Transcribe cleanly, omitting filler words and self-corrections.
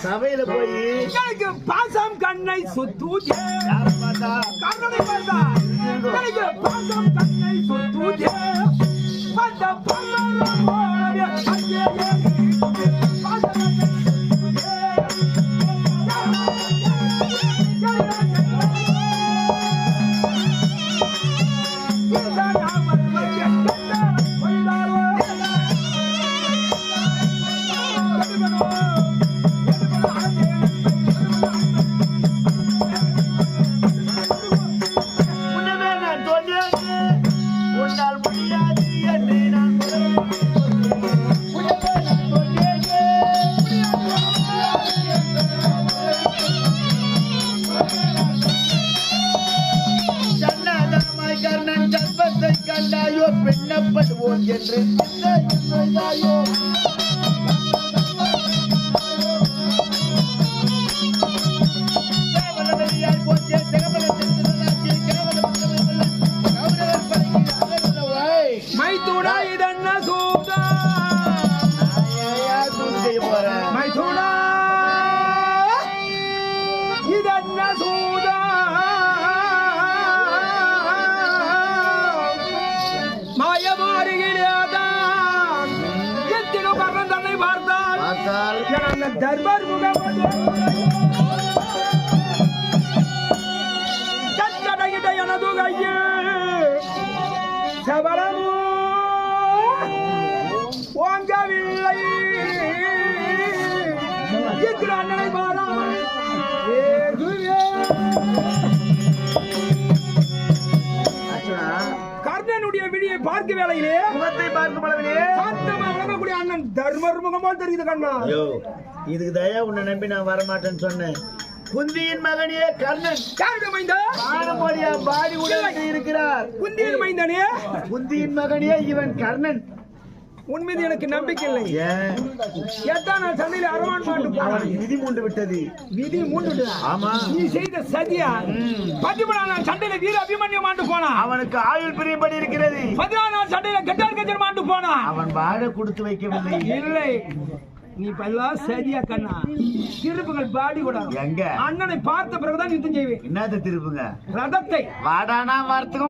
சபையில போய் எனக்கு பாசம் கண்ணை சுத்தூதே கண்ணனை பார்த்தா எனக்கு பாசம் கண்ணை சுத்தூதே அந்த பாசம் போலவே அங்கே பாசம் கண்டாயோ பெண்ணப்படுவோம் என்று மைத்தூடா இதென்ன சூதா மைத்தூடா இதென்ன சூதா மாயமாறுகிறதான் எத்தினோ கர்ணன் தன்னை பார்த்தால் தர்பார் முகமடையிட்ட எனது கையில் சபலமோ வாங்கவில்லை எத்தின அண்ணனை பாராமல் கர்ணனுடைய விழியை பார்க்க வேளையிலே முகத்தை பார்க்கும் அளவிலே சாந்தமா விளங்கக்கூடிய அண்ணன் தர்மர் முகமா தெரியுது கண்ணா. இதுக்கு தயா உன்னை நம்பி நான் வரமாட்டேன்னு சொன்னேன். குந்தியின் மகனே கர்ணன் பாடி உடன் இருக்கிறார். குந்தியின் மைந்தனே குந்தியின் மகனே இவன் கர்ணன். உன் மீது எனக்கு நம்பிக்கை இல்லை. எட்டாம் நாள் சண்டையில அரவான் மாட்டு போனான். விதி மூண்டு விட்டது. விதி மூண்டு. ஆமா, நீ செய்த சதியா 13 நாள் சண்டையில வீர அபிமன்யு மாட்டு போனான். அவனுக்கு ஆயுள் பிரியப்படி இருக்கிறது. 14 நாள் சண்டையில கெட்டார் கஜர் மாட்டு போனான். அவன் வாழ கொடுத்து வைக்கவில்லை. இல்லை, நீ பல்லா சரியா கண்ணா. திருப்புகள் பாடி கூட எங்க அண்ணனை பார்த்த பிறகுதான் யுத்தம் செய்வேன். என்னது திருப்புங்க? ரதத்தை வாடானா வார்த்தை